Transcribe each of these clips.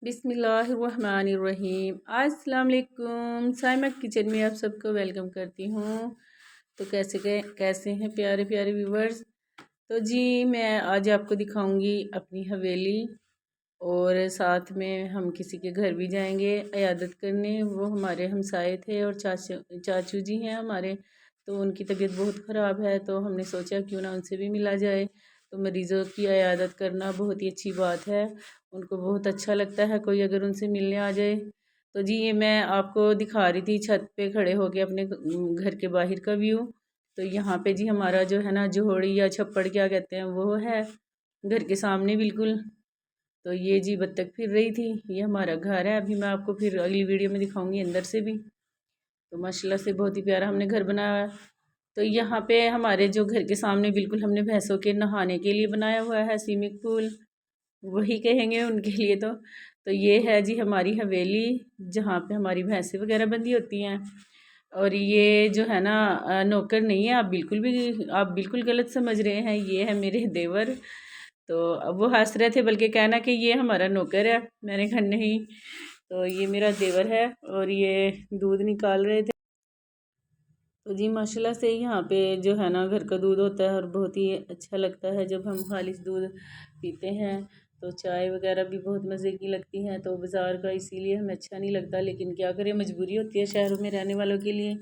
बिस्मिल्लाहिर्रहमानिर्रहीम। अस्सलाम वालेकुम। साइमा किचन में आप सबको वेलकम करती हूँ। तो कैसे हैं प्यारे प्यारे व्यूवर्स। तो जी मैं आज आपको दिखाऊंगी अपनी हवेली, और साथ में हम किसी के घर भी जाएंगे इयादत करने। वो हमारे हमसाए थे और चाचू जी हैं हमारे, तो उनकी तबीयत बहुत ख़राब है, तो हमने सोचा क्यों ना उनसे भी मिला जाए। तो मरीज़ों की इयादत करना बहुत ही अच्छी बात है, उनको बहुत अच्छा लगता है कोई अगर उनसे मिलने आ जाए। तो जी ये मैं आपको दिखा रही थी छत पे खड़े होके अपने घर के बाहर का व्यू। तो यहाँ पे जी हमारा जो है ना जोहड़ी या छप्पड़ क्या कहते हैं वो है घर के सामने बिल्कुल। तो ये जी बत्तख फिर रही थी, ये हमारा घर है। अभी मैं आपको फिर अगली वीडियो में दिखाऊंगी अंदर से भी। तो माशाल्लाह से बहुत ही प्यारा हमने घर बनाया है। तो यहाँ पे हमारे जो घर के सामने बिल्कुल हमने भैंसों के नहाने के लिए बनाया हुआ है स्विमिंग पूल, वही कहेंगे उनके लिए। तो ये है जी हमारी हवेली, जहाँ पे हमारी भैंसें वगैरह बंधी होती हैं। और ये जो है ना नौकर नहीं है, आप बिल्कुल गलत समझ रहे हैं, ये है मेरे देवर। तो अब वो हंस रहे थे बल्कि कहना कि ये हमारा नौकर है, मैंने कहा नहीं। तो ये मेरा देवर है और ये दूध निकाल रहे थे। तो जी माशाल्लाह से यहाँ पे जो है ना घर का दूध होता है और बहुत ही अच्छा लगता है जब हम खालिश दूध पीते हैं। तो चाय वगैरह भी बहुत मज़े की लगती है। तो बाज़ार का इसीलिए हमें अच्छा नहीं लगता, लेकिन क्या करें, मजबूरी होती है शहरों में रहने वालों के लिए।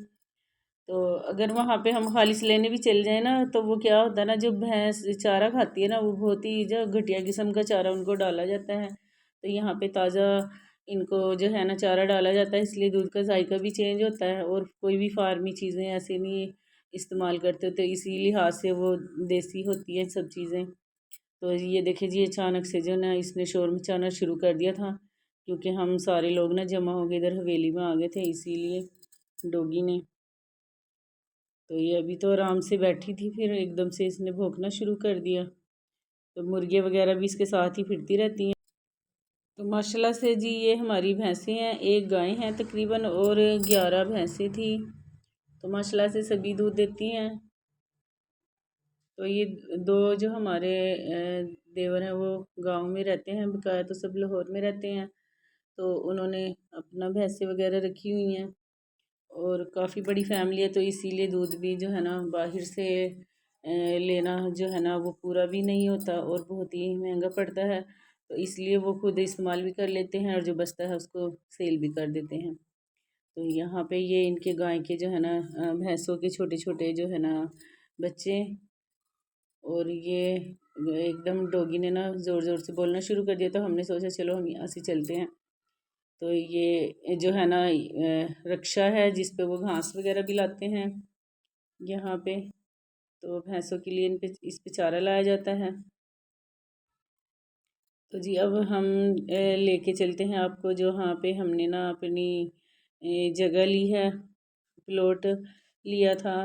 तो अगर वहाँ पे हम खालिश लेने भी चल जाए ना, तो वो क्या होता है ना, जो भैंस चारा खाती है ना, वो बहुत ही जो घटिया किस्म का चारा उनको डाला जाता है। तो यहाँ पे ताज़ा इनको जो है ना चारा डाला जाता है, इसलिए दूध का जायका भी चेंज होता है। और कोई भी फार्मी चीज़ें ऐसे नहीं इस्तेमाल करते, तो इसी लिहाज से वो देसी होती है सब चीज़ें। तो ये देखिए जी अचानक से जो ना इसने शोर मचाना शुरू कर दिया था, क्योंकि हम सारे लोग ना जमा हो गए इधर हवेली में आ गए थे, इसीलिए डॉगी ने। तो ये अभी तो आराम से बैठी थी, फिर एकदम से इसने भौंकना शुरू कर दिया। तो मुर्गे वगैरह भी इसके साथ ही फिरती रहती हैं। तो माशाल्लाह से जी ये हमारी भैंसें हैं, एक गाय है तकरीबन और 11 भैंसें थी। तो माशाल्लाह से सभी दूध देती हैं। तो ये दो जो हमारे देवर हैं वो गांव में रहते हैं, बकाया तो सब लाहौर में रहते हैं। तो उन्होंने अपना भैंसें वगैरह रखी हुई हैं और काफ़ी बड़ी फैमिली है, तो इसीलिए दूध भी जो है ना बाहर से लेना जो है ना वो पूरा भी नहीं होता और बहुत ही महंगा पड़ता है। तो इसलिए वो खुद इस्तेमाल भी कर लेते हैं और जो बचता है उसको सेल भी कर देते हैं। तो यहाँ पे ये इनके गाय के जो है ना भैंसों के छोटे छोटे जो है ना बच्चे। और ये एकदम डॉगी ने ना ज़ोर ज़ोर से बोलना शुरू कर दिया, तो हमने सोचा चलो हम यहाँ से चलते हैं। तो ये जो है ना रक्षा है जिस पे वो घास वगैरह भी लाते हैं यहाँ पे। तो भैंसों के लिए इस पे चारा लाया जाता है। तो जी अब हम लेके चलते हैं आपको, जो यहाँ पे हमने ना अपनी जगह ली है, प्लॉट लिया था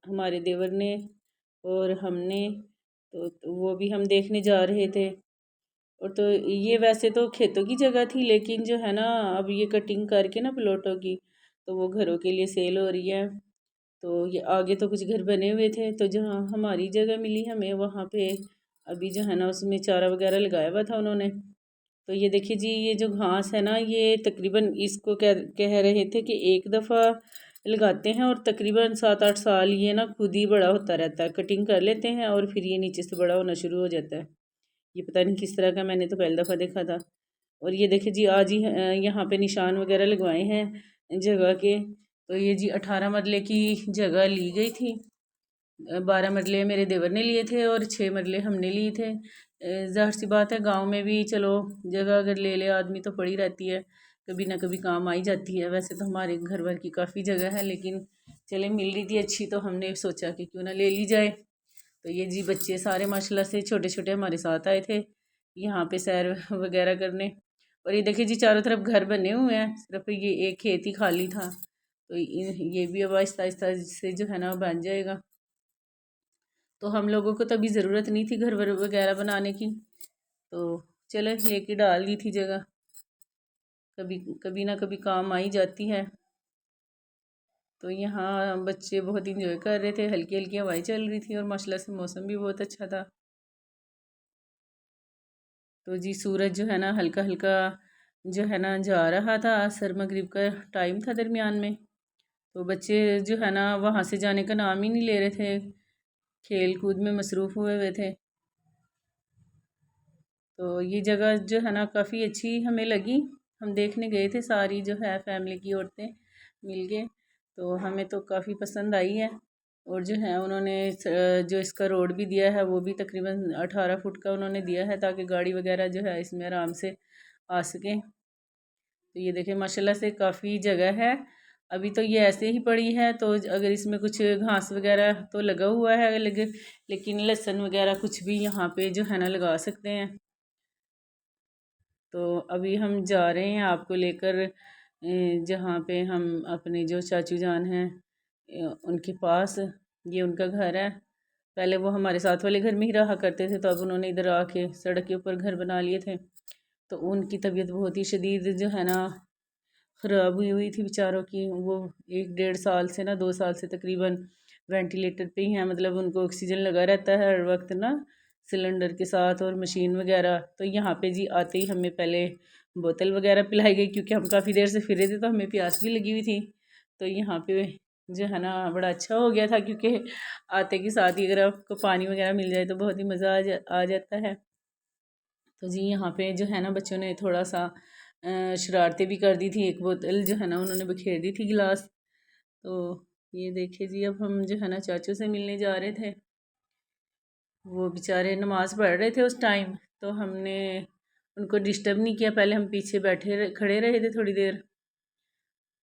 हमारे देवर ने और हमने। तो वो भी हम देखने जा रहे थे। और तो ये वैसे तो खेतों की जगह थी, लेकिन जो है ना अब ये कटिंग करके ना प्लॉटों की, तो वो घरों के लिए सेल हो रही है। तो ये आगे तो कुछ घर बने हुए थे, तो जहाँ हमारी जगह मिली हमें वहाँ पे अभी जो है ना उसमें चारा वगैरह लगाया हुआ था उन्होंने। तो ये देखिए जी ये जो घास है ना, ये तकरीबन इसको कह रहे थे कि एक दफ़ा लगाते हैं और तकरीबन 7-8 साल ये ना खुद ही बड़ा होता रहता है। कटिंग कर लेते हैं और फिर ये नीचे से बड़ा होना शुरू हो जाता है। ये पता नहीं किस तरह का, मैंने तो पहली दफ़ा देखा था। और ये देखिए जी आज ही यहाँ पे निशान वगैरह लगवाए हैं जगह के। तो ये जी 18 मरले की जगह ली गई थी। 12 मरले मेरे देवर ने लिए थे और 6 मरले हमने लिए थे। ज़ाहिर सी बात है गांव में भी चलो जगह अगर ले ले आदमी तो पड़ी रहती है, कभी ना कभी काम आई जाती है। वैसे तो हमारे घर भर की काफ़ी जगह है, लेकिन चले मिल रही थी अच्छी, तो हमने सोचा कि क्यों ना ले ली जाए। तो ये जी बच्चे सारे माशाल्लाह से छोटे छोटे हमारे साथ आए थे यहाँ पे सैर वगैरह करने। और ये देखिए जी चारों तरफ घर बने हुए हैं, सिर्फ ये एक खेत ही खाली था। तो ये भी अब आहिस्ता आहिस्ता से जो है ना बन जाएगा। तो हम लोगों को तो अभी ज़रूरत नहीं थी घर वगैरह बनाने की, तो चले लेके डाल दी थी जगह, कभी कभी ना कभी काम आई जाती है। तो यहाँ बच्चे बहुत इंजॉय कर रहे थे, हल्की हल्की हवाएं चल रही थी और माशाल्लाह से मौसम भी बहुत अच्छा था। तो जी सूरज जो है ना हल्का हल्का जो है ना जा रहा था। असर मगरिब का टाइम था दरमियान में। तो बच्चे जो है ना वहाँ से जाने का नाम ही नहीं ले रहे थे, खेल कूद में मसरूफ़ हुए हुए थे। तो ये जगह जो है ना काफ़ी अच्छी हमें लगी। हम देखने गए थे, सारी जो है फैमिली की औरतें मिल के, तो हमें तो काफ़ी पसंद आई है। और जो है उन्होंने जो इसका रोड भी दिया है वो भी तकरीबन 18 फुट का उन्होंने दिया है, ताकि गाड़ी वगैरह जो है इसमें आराम से आ सकें। तो ये देखें माशाल्लाह से काफ़ी जगह है। अभी तो ये ऐसे ही पड़ी है, तो अगर इसमें कुछ घास वगैरह तो लगा हुआ है, लेकिन लहसुन वगैरह कुछ भी यहाँ पे जो है ना लगा सकते हैं। तो अभी हम जा रहे हैं आपको लेकर जहाँ पे हम अपने जो चाचू जान हैं उनके पास। ये उनका घर है। पहले वो हमारे साथ वाले घर में ही रहा करते थे, तो अब उन्होंने इधर आके सड़क के ऊपर घर बना लिए थे। तो उनकी तबीयत बहुत ही शदीद जो है ना ख़राब हुई थी बेचारों की। वो 1 डेढ़ साल से ना 2 साल से तकरीबन वेंटिलेटर पे ही हैं, मतलब उनको ऑक्सीजन लगा रहता है हर वक्त ना, सिलेंडर के साथ और मशीन वगैरह। तो यहाँ पे जी आते ही हमें पहले बोतल वगैरह पिलाई गई, क्योंकि हम काफ़ी देर से फिरे थे तो हमें प्यास भी लगी हुई थी। तो यहाँ पे जो है ना बड़ा अच्छा हो गया था, क्योंकि आते के साथ ही अगर आपको पानी वगैरह मिल जाए तो बहुत ही मज़ा आ जाता है। तो जी यहाँ पे जो है ना बच्चों ने थोड़ा सा शरारतें भी कर दी थी। एक बोतल जो है ना उन्होंने बखेर दी थी गिलास। तो ये देखिए जी, अब हम जो है ना चाचू से मिलने जा रहे थे। वो बेचारे नमाज़ पढ़ रहे थे उस टाइम, तो हमने उनको डिस्टर्ब नहीं किया। पहले हम पीछे खड़े रहे थे थोड़ी देर।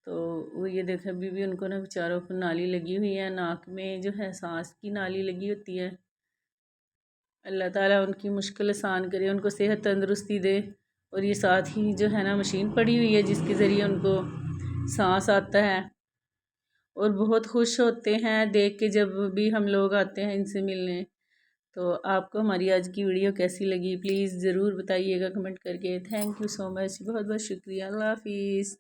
तो वो ये देखे अभी भी उनको ना बेचारों को नाली लगी हुई है, नाक में जो है सांस की नाली लगी होती है। अल्लाह ताला उनकी मुश्किल आसान करे, उनको सेहत तंदरुस्ती दे। और ये साथ ही जो है ना मशीन पड़ी हुई है जिसके ज़रिए उनको सांस आता है। और बहुत खुश होते हैं देख के जब भी हम लोग आते हैं इनसे मिलने। तो आपको हमारी आज की वीडियो कैसी लगी प्लीज़ ज़रूर बताइएगा कमेंट करके। थैंक यू सो मच, बहुत बहुत शुक्रिया। अल्लाह हाफिज़।